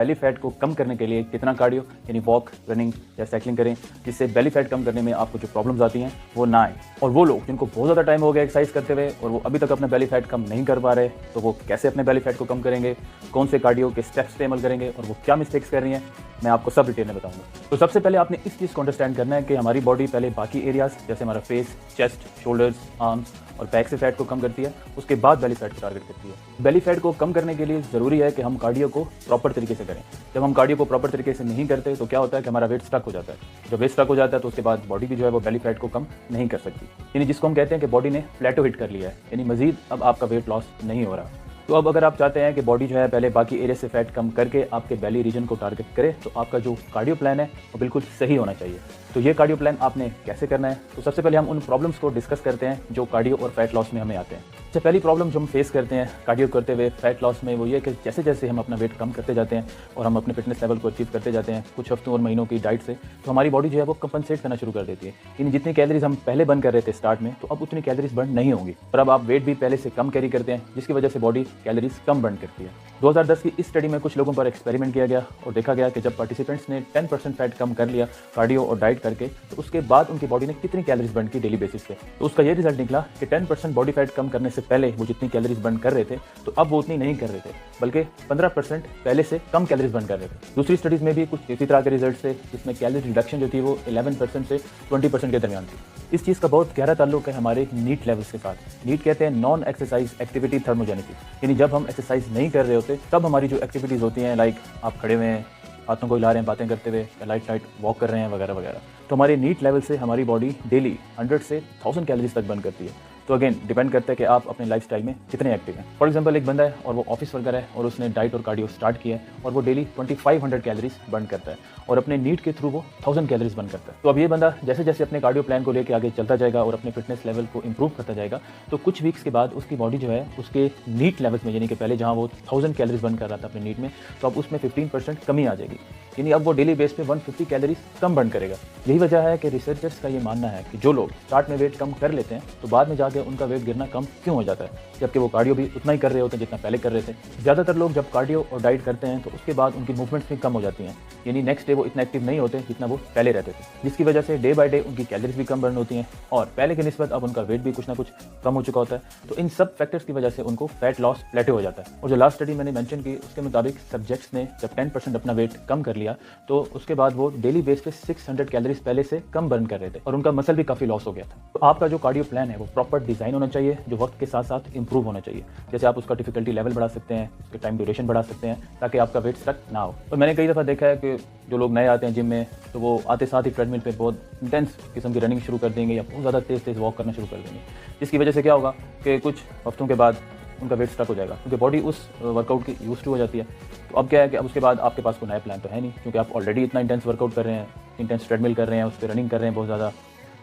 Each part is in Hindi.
बेली फैट को कम करने के लिए कितना कार्डियो यानी वॉक, रनिंग या साइकिलिंग करें जिससे बेली फैट कम करने में आपको जो प्रॉब्लम्स आती हैं वो ना आए। और वो लोग जिनको बहुत ज़्यादा टाइम हो गया एक्सरसाइज करते हुए और वो अभी तक अपना बेली फैट कम नहीं कर पा रहे, तो वो कैसे अपने बेली फैट को कम करेंगे, कौन से कार्डियो के स्टेप्स पे अमल करेंगे और वो क्या मिस्टेक्स कर रही हैं, मैं आपको सब डिटेल में बताऊंगा। तो सबसे पहले आपने इस चीज़ को अंडरस्टैंड करना है कि हमारी बॉडी पहले बाकी एरियाज जैसे हमारा फेस, चेस्ट, शोल्डर्स, आर्म्स और बैक से फैट को कम करती है, उसके बाद बेली फैट को टारगेट करती है। बेली फैट को कम करने के लिए ज़रूरी है कि हम कार्डियो को प्रॉपर तरीके से करें। जब हम कार्डियो को प्रॉपर तरीके से नहीं करते तो क्या होता है कि हमारा वेट स्टक हो जाता है। जब वेट स्टक हो जाता है तो उसके बाद बॉडी भी जो है वो बेली फैट को कम नहीं कर सकती, यानी जिसको हम कहते हैं कि बॉडी ने प्लेटो हिट कर लिया है, यानी मजीद अब आपका वेट लॉस नहीं हो रहा। तो अब अगर आप चाहते हैं कि बॉडी जो है पहले बाकी एरिया से फैट कम करके आपके बेली रीजन को टारगेट करे, तो आपका जो कार्डियो प्लान है वो बिल्कुल सही होना चाहिए। तो ये कार्डियो प्लान आपने कैसे करना है, तो सबसे पहले हम उन प्रॉब्लम्स को डिस्कस करते हैं जो कार्डियो और फैट लॉस में हमें आते हैं। सबसे पहली प्रॉब्लम जो हम फेस करते हैं कार्डियो करते हुए फैट लॉस में वो ये कि जैसे जैसे हम अपना वेट कम करते जाते हैं और हम अपने फिटनेस लेवल को अचीव करते जाते हैं कुछ हफ्तों और महीनों की डाइट से, तो हमारी बॉडी जो है वो कंपनसेट करना शुरू कर देती है। यानी जितनी कैलोरीज हम पहले बर्न कर रहे थे स्टार्ट में, तो अब उतनी कैलोरीज बर्न नहीं होंगी और अब आप वेट भी पहले से कम कैरी करते हैं, जिसकी वजह से बॉडी कैलोरीज कम बर्न करती है। 2010 की इस स्टडी में कुछ लोगों पर एक्सपेरिमेंट किया गया और देखा गया कि जब पार्टिसिपेंट्स ने 10% फैट कम कर लिया कार्डियो और डाइट करके, तो उसके बाद उनकी बॉडी ने कितनी कैलोरीज बर्न की डेली बेसिस पे। तो उसका ये रिजल्ट निकला कि 10% बॉडी फैट कम करने से पहले वो जितनी कैलोरीज बर्न कर रहे थे, तो अब वो उतनी नहीं कर रहे थे, बल्कि 15% पहले से कम कैलोरीज बर्न कर रहे थे। दूसरी स्टडीज में भी कुछ इसी तरह के रिजल्ट थे, जिसमें कैलोरी रिडक्शन जो थी वो 11% से 20% के दरमियान थी। इस चीज़ का बहुत गहरा ताल्लुक है हमारे नीट लेवल्स के साथ। नीट कहते हैं नॉन एक्सरसाइज एक्टिविटी थर्मोजेनिसिस, यानी जब हम एक्सरसाइज नहीं कर रहे होते तब हमारी जो एक्टिविटीज़ होती हैं, लाइक आप खड़े हुए हैं, हाथों को हिला रहे हैं बातें करते हुए, या लाइट वॉक कर रहे हैं वगैरह वगैरह, तो हमारे नीट लेवल से हमारी बॉडी डेली 100 से 1000 कैलोरीज तक बर्न करती है। तो अगेन डिपेंड करता है कि आप अपने लाइफस्टाइल में कितने एक्टिव हैं। फॉर एग्जांपल एक बंदा है और वो ऑफिस वर्कर है और उसने डाइट और कार्डियो स्टार्ट किया है और वो डेली 2500 कैलोरीज बर्न करता है और अपने नीट के थ्रू वो 1000 कैलोरीज बर्न करता है। तो अब ये बंदा जैसे जैसे अपने कार्डियो प्लान को लेकर आगे चलता जाएगा और अपने फिटनेस लेवल को इंप्रूव करता जाएगा, तो कुछ वीक्स के बाद उसकी बॉडी जो है उसके नीट लेवल्स में, यानी कि पहले जहाँ वो 1000 कैलोरीज बर्न कर रहा था अपने नीट में, तो अब उसमें 15% कमी आ जाएगी, यानी अब वो डेली बेस पे 150 कैलोरीज कम बर्न करेगा। यही वजह है कि रिसर्चर्स का ये मानना है कि जो लोग स्टार्ट में वेट कम कर लेते हैं तो बाद में जाके उनका वेट गिरना कम क्यों हो जाता है, जबकि वो कार्डियो भी उतना ही कर रहे होते हैं जितना पहले कर रहे थे। ज़्यादातर लोग जब कार्डियो और डाइट करते हैं तो उसके बाद उनकी मूवमेंट्स भी कम हो जाती हैं, यानी नेक्स्ट डे वो इतना एक्टिव नहीं होते जितना वो पहले रहते थे, जिसकी वजह से डे बाय डे उनकी कैलोरीज भी कम बर्न होती हैं और पहले की निस्बत अब उनका वेट भी कुछ ना कुछ कम हो चुका होता है। तो इन सब फैक्टर्स की वजह से उनको फैट लॉस प्लेटो हो जाता है। और जो लास्ट स्टडी मैंने मेंशन की उसके मुताबिक सब्जेक्ट्स ने जब 10% अपना वेट कम कर लिया तो उसके बाद वो डेली बेस पे 600 कैलोरीज पहले से कम बर्न कर रहे थे और उनका मसल भी काफ़ी लॉस हो गया था। तो आपका जो कार्डियो प्लान है वो प्रॉपर डिज़ाइन होना चाहिए, जो वक्त के साथ साथ इंप्रूव होना चाहिए। जैसे आप उसका डिफिकल्टी लेवल बढ़ा सकते हैं, उसके टाइम ड्यूरेशन बढ़ा सकते हैं ताकि आपका वेट स्टक ना हो। और मैंने कई दफ़ा देखा है कि जो लोग नए आते हैं जिम में, तो वो आते साथ ही ट्रेडमिल पे बहुत इंटेंस किस्म की रनिंग शुरू कर देंगे या बहुत ज़्यादा तेज़ वॉक करना शुरू कर देंगे, जिसकी वजह से क्या होगा कि कुछ हफ्तों के बाद उनका वेट स्टक हो जाएगा, क्योंकि बॉडी उस वर्कआउट की यूज टू हो जाती है। तो अब क्या है कि अब उसके बाद आपके पास कोई नया प्लान तो है नहीं, क्योंकि आप ऑलरेडी इतना इंटेंस वर्कआउट कर रहे हैं, इंटेंस ट्रेडमिल कर रहे हैं, उस पर रनिंग कर रहे हैं बहुत ज़्यादा,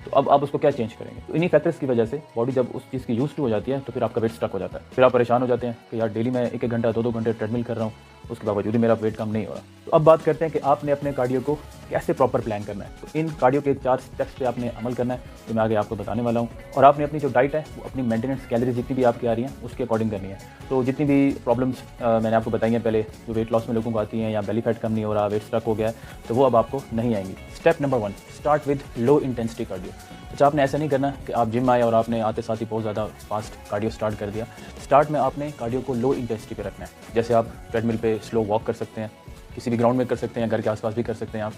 तो अब आप उसको क्या चेंज करेंगे। तो इन्हीं फैक्टर्स की वजह से बॉडी जब उस चीज़ की यूज टू हो जाती है तो फिर आपका वेट स्टक हो जाता है। फिर आप परेशान हो जाते हैं कि यार डेली मैं 1-1 घंटा 2-2 घंटे ट्रेडमिल कर रहा हूँ, उसके बावजूद ही मेरा वेट कम नहीं हो रहा। तो अब बात करते हैं कि आपने अपने कार्डियो को कैसे प्रॉपर प्लान करना है। तो इन कार्डियो के 4 स्टेप्स पे आपने अमल करना है, जो मैं आगे आपको बताने वाला हूँ। और आपने अपनी जो डाइट है वो अपनी मेंटेनेंस कैलोरीज जितनी भी आपकी आ रही हैं उसके अकॉर्डिंग करनी है। तो जितनी भी प्रॉब्लम्स मैंने आपको बताई हैं पहले, जो वेट लॉस में लोगों को आती हैं या बेली फैट कम नहीं हो रहा, वेट स्टक हो गया है, तो वो अब आपको नहीं आएंगी। Step number 1, start with low intensity cardio. अच्छा, आपने ऐसा नहीं करना कि आप जिम आए और आपने आते साथ ही बहुत ज़्यादा फास्ट कार्डियो स्टार्ट कर दिया। स्टार्ट में आपने कार्डियो को लो इंटेंसिटी पे रखना है। जैसे आप ट्रेडमिल पे स्लो वॉक कर सकते हैं, किसी भी ग्राउंड में कर सकते हैं, घर के आसपास भी कर सकते हैं आप।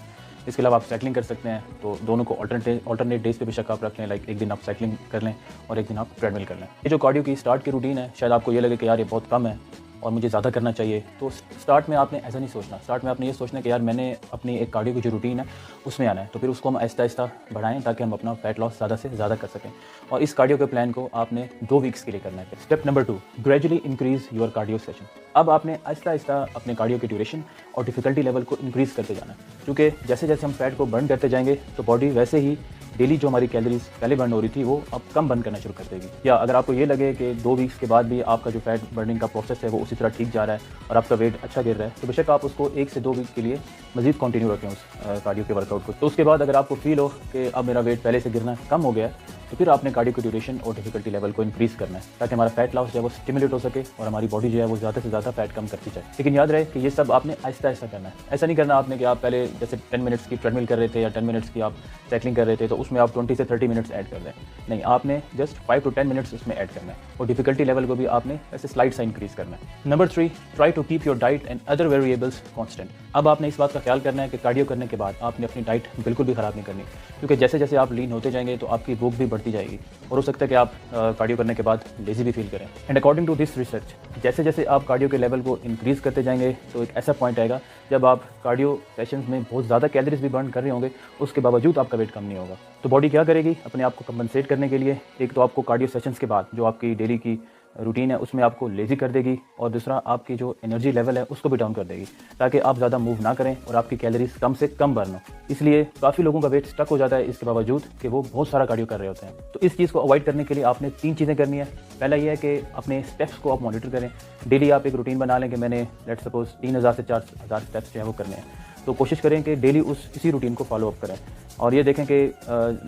इसके अलावा आप साइकिलिंग कर सकते हैं, तो दोनों को ऑल्टरनेट डेज पे बेशक आप रख लें, लाइक एक दिन आप साइकिलिंग कर लें और एक दिन आप ट्रेडमिल कर लें। ये जो कार्डियो की स्टार्ट की रूटीन है, शायद आपको ये लगे कि यार ये बहुत कम है और मुझे ज़्यादा करना चाहिए, तो स्टार्ट में आपने ऐसा नहीं सोचना। स्टार्ट में आपने ये सोचना कि यार मैंने अपनी एक कार्डियो की जो रूटीन है उसमें आना है, तो फिर उसको हम आहिस्ता आहिस्ता बढ़ाएं ताकि हम अपना फैट लॉस ज़्यादा से ज़्यादा कर सकें। और इस कार्डियो के प्लान को आपने 2 वीक्स के लिए करना है। Step number 2, gradually increase your cardio session. अब आपने आहिस्ता आहिस्ता अपने कार्डियो की ड्यूरेशन और डिफिकल्टी लेवल को इंक्रीज़ करते जाना है, क्योंकि जैसे जैसे हम फैट को बर्न करते जाएंगे तो बॉडी वैसे ही डेली जो हमारी कैलोरीज पहले बर्न हो रही थी वो अब कम बर्न करना शुरू कर देगी। या अगर आपको ये लगे कि 2 वीक्स के बाद भी आपका जो फैट बर्निंग का प्रोसेस है वो उसी तरह ठीक जा रहा है और आपका वेट अच्छा गिर रहा है, तो बेशक आप उसको 1 से 2 वीक के लिए मजीद कंटिन्यू रखें उस कार्डियो के वर्कआउट को। तो उसके बाद अगर आपको फील हो कि अब मेरा वेट पहले से गिरना कम हो गया है, तो फिर आपने कार्डियो की ड्यूरेशन और डिफिकल्टी लेवल को इंक्रीज़ करना है ताकि हमारा फैट लॉस जो है वो स्टिमुलेट हो सके और हमारी बॉडी जो है वो ज़्यादा से ज़्यादा फैट कम करती जाए। लेकिन याद रहे कि ये सब आपने आहिस्ता आहिस्ता करना है। ऐसा नहीं करना आपने कि आप पहले जैसे 10 मिनट्स की ट्रेडमिल कर रहे थे या 10 मिनट्स की आप साइकिलिंग कर रहे थे तो उसमें आप 20 से 30 मिनट्स ऐड कर दें। नहीं, आपने जस्ट 5 to 10 मिनट्स उसमें ऐड करना है और डिफिकल्टी लेवल को भी आपने ऐसे स्लाइड सा इंक्रीज़ करना है। Number 3, try to keep your diet and other variables constant. अब आपने इस बात का ख्याल करना है कि कार्डियो करने के बाद आपने अपनी डाइट बिल्कुल भी ख़राब नहीं करनी, क्योंकि जैसे जैसे आप लीन होते जाएंगे तो आपकी भूख भी बढ़ती जाएगी और हो सकता है कि आप कार्डियो करने के बाद लेजी भी फील करें। And according to this research, जैसे जैसे आप कार्डियो के लेवल को इंक्रीज़ करते जाएंगे तो एक ऐसा पॉइंट आएगा जब आप कार्डियो सेशंस में बहुत ज़्यादा कैलोरीज भी बर्न कर रहे होंगे, उसके बावजूद आपका वेट कम नहीं होगा। तो बॉडी क्या करेगी अपने आप को कंपनसेट करने के लिए, एक तो आपको कार्डियो सेशंस के बाद जो आपकी डेली की रूटीन है उसमें आपको लेजी कर देगी और दूसरा आपकी जो एनर्जी लेवल है उसको भी डाउन कर देगी ताकि आप ज़्यादा मूव ना करें और आपकी कैलोरीज कम से कम बर्न हो। इसलिए काफ़ी लोगों का वेट स्टक हो जाता है इसके बावजूद कि वो बहुत सारा कार्डियो कर रहे होते हैं। तो इस चीज़ को अवॉइड करने के लिए आपने 3 चीज़ें करनी है। पहला ये है कि अपने स्टेप्स को आप मॉनिटर करें। डेली आप एक रूटीन बना लें कि मैंने लेट्स सपोज 3000 से 4000 स्टेप्स जो है वो करने हैं, तो कोशिश करें कि डेली इसी रूटीन को फॉलो अप करें और ये देखें कि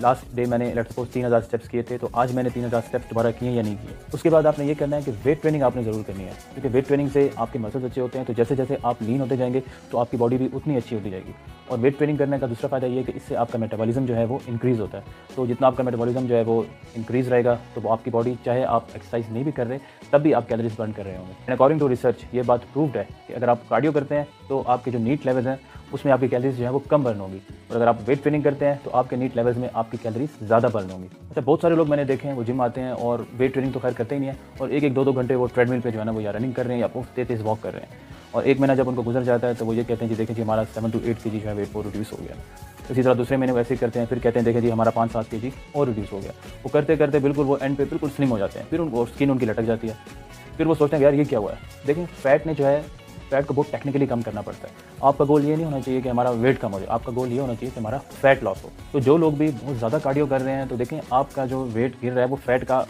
लास्ट डे मैंने लेट्स सपोज 3000 स्टेप्स किए थे तो आज मैंने 3000 स्टेप्स दोबारा किए या नहीं किए। उसके बाद आपने ये करना है कि वेट ट्रेनिंग आपने ज़रूर करनी है, क्योंकि वेट ट्रेनिंग से आपके मसल्स अच्छे होते हैं। तो जैसे जैसे आप लीन होते जाएंगे तो आपकी बॉडी भी उतनी अच्छी होती जाएगी। और वेट ट्रेनिंग करने का दूसरा फ़ायदा ये है कि इससे आपका मेटाबॉलिज्म जो है वो इंक्रीज़ होता है। तो जितना आपका मेटाबॉलिज्म जो है वो इंक्रीज़ रहेगा तो वो आपकी बॉडी, चाहे आप एक्सरसाइज नहीं भी कर रहे तब भी आप कैलोरीज बर्न कर रहे होंगे। एंड अकॉर्डिंग टू रिसर्च ये बात प्रूव्ड है कि अगर आप कार्डियो करते हैं तो आपके जो नीट लेवल्स हैं उसमें आपकी कैलोरीज जो है वो कम बर्न होगी, और अगर आप वेट ट्रेनिंग करते हैं तो आपके नीट लेवल्स में आपकी कैलोरीज ज़्यादा बर्न होंगी। अच्छा, बहुत सारे लोग मैंने देखे हैं वो जिम आते हैं और वेट ट्रेनिंग तो खैर करते ही नहीं है और एक 2 घंटे वो ट्रेडमिल पे जो है ना वो या रनिंग कर रहे हैं या बहुत तेज़ वॉक कर रहे हैं। और एक महीना जब उनको गुजर जाता है तो वो ये कहते हैं जी देखें जी हमारा 7 to 8 kg जो है वेट वो रिड्यूस हो गया। इसी तरह दूसरे महीने वैसे ही करते हैं, फिर कहते हैं देखें जी हमारा 5-7 kg और रिड्यूस हो गया। वो करते करते बिल्कुल वो एंड पे बिल्कुल स्लिम हो जाते हैं, फिर उनको स्किन उनकी लटक जाती है। फिर वो सोचते हैं यार ये क्या हुआ है। देखें फैट ने जो है फैट को बहुत टेक्निकली कम करना पड़ता है। आपका गोल ये नहीं होना चाहिए कि हमारा वेट कम हो जाए, आपका गोल ये होना चाहिए कि हमारा फैट लॉस हो। तो जो लोग भी बहुत ज़्यादा कार्डियो कर रहे हैं तो देखें आपका जो वेट गिर रहा है वो फैट का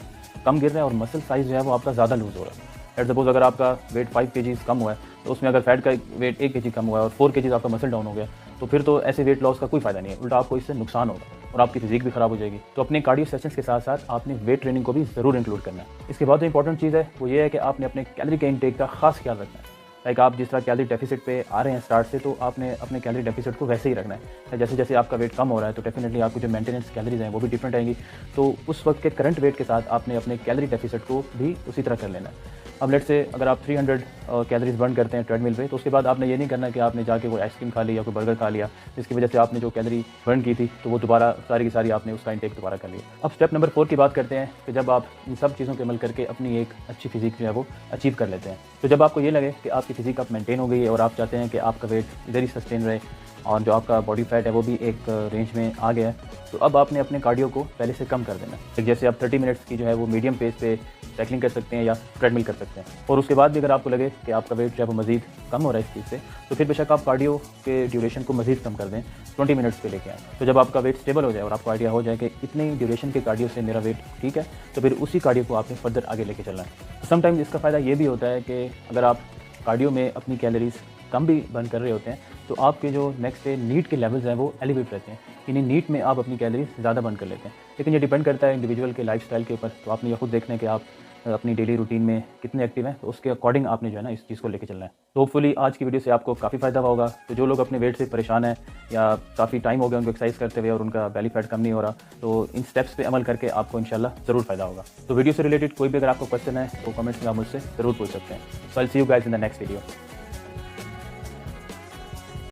कम गिर रहा है और मसल साइज़ जो है वो आपका ज़्यादा लूज़ हो रहा है। एट सपोज अगर आपका वेट 5 kg कम हुआ है तो उसमें अगर फैट का वेट 1 kg कम हुआ है और 4 kg आपका मसल डाउन हो गया तो फिर तो ऐसे वेट लॉस का कोई फ़ायदा नहीं है, उल्टा आपको इससे नुकसान होगा और आपकी फिजिक भी ख़राब हो जाएगी। तो अपने कार्डियो सेशंस के साथ साथ आपने वेट ट्रेनिंग को भी ज़रूर इंक्लूड करना है। इसके बाद जो इंपॉर्टेंट चीज़ है वो ये है कि आपने अपने कैलोरी के इनटेक का खास ख्याल रखना है। लाइक आप जिस तरह कैलोरी डेफिसिट पे आ रहे हैं स्टार्ट से, तो आपने अपने कैलोरी डेफिसिट को वैसे ही रखना है। जैसे जैसे आपका वेट कम हो रहा है तो डेफिनेटली आपकी जो मेंटेनेंस कैलोरीज हैं वो भी डिफरेंट आएंगी। तो उस वक्त के करंट वेट के साथ आपने अपने कैलोरी डेफिसिट को भी उसी तरह कर लेना है। अब लेट्स से अगर आप 300 कैलोरीज बर्न करते हैं ट्रेडमिल पे, तो उसके बाद आपने ये नहीं करना कि आपने जाके कोई आइसक्रीम खा ली या कोई बर्गर खा लिया जिसकी वजह से आपने जो कैलोरी बर्न की थी तो वो दोबारा सारी की सारी आपने उसका इंटेक दोबारा कर लिया। अब स्टेप नंबर 4 की बात करते हैं कि जब आप इन सब चीज़ों के अमल करके अपनी एक अच्छी फिजिक जो है वो अचीव कर लेते हैं, तो जब आपको ये लगे कि आपकी फिजिक अब मेंटेन हो गई है और आप चाहते हैं कि आपका वेट इधर ही सस्टेन रहे और जो आपका बॉडी फैट है वो भी एक रेंज में आ गया है, तो अब आपने अपने कार्डियो को पहले से कम कर देना है। जैसे आप 30 मिनट्स की जो है वो मीडियम पेस पे साइकिलिंग कर सकते हैं या ट्रेडमिल कर सकते हैं। और उसके बाद भी अगर आपको लगे कि आपका वेट जो है वो मज़ीद कम हो रहा है इस चीज़ से, तो फिर बेशक आप कार्डियो के ड्यूरेशन को मज़ीद कम कर दें, 20 मिनट्स पे लेके आएँ। तो जब आपका वेट स्टेबल हो जाए और आपको आइडिया हो जाए कि इतनी ड्यूरेशन के कार्डियो से मेरा वेट ठीक है, तो फिर उसी कार्डियो को आपने फर्दर आगे लेके चलना है। समटाइम्स इसका फ़ायदा ये भी होता है कि अगर आप कार्डियो में अपनी कैलोरीज कम भी बर्न कर रहे होते हैं तो आपके जो नेक्स्ट डे नीट के लेवल्स हैं वो एलिवेट रहते हैं, यानी नीट में आप अपनी कैलोरीज ज़्यादा बर्न कर लेते हैं। लेकिन ये डिपेंड करता है इंडिविजुअल के लाइफस्टाइल के ऊपर, तो आपने ये खुद देखना है कि आप अपनी डेली रूटीन में कितने एक्टिव हैं, तो उसके अकॉर्डिंग आपने जो है ना इस चीज़ को लेके चलना है। तो होपफुली आज की वीडियो से आपको काफ़ी फ़ायदा होगा। तो जो लोग अपने वेट से परेशान हैं या काफ़ी टाइम हो गया उनको एक्सरसाइज करते हुए और उनका बेली फैट कम नहीं हो रहा, तो इन स्टेप्स पे अमल करके आपको इंशाल्लाह ज़रूर फ़ायदा होगा। तो वीडियो से रिलेटेड कोई भी अगर आपको क्वेश्चन है तो कमेंट्स में आप मुझसे ज़रूर पूछ सकते हैं। So I will see you guys in the next video.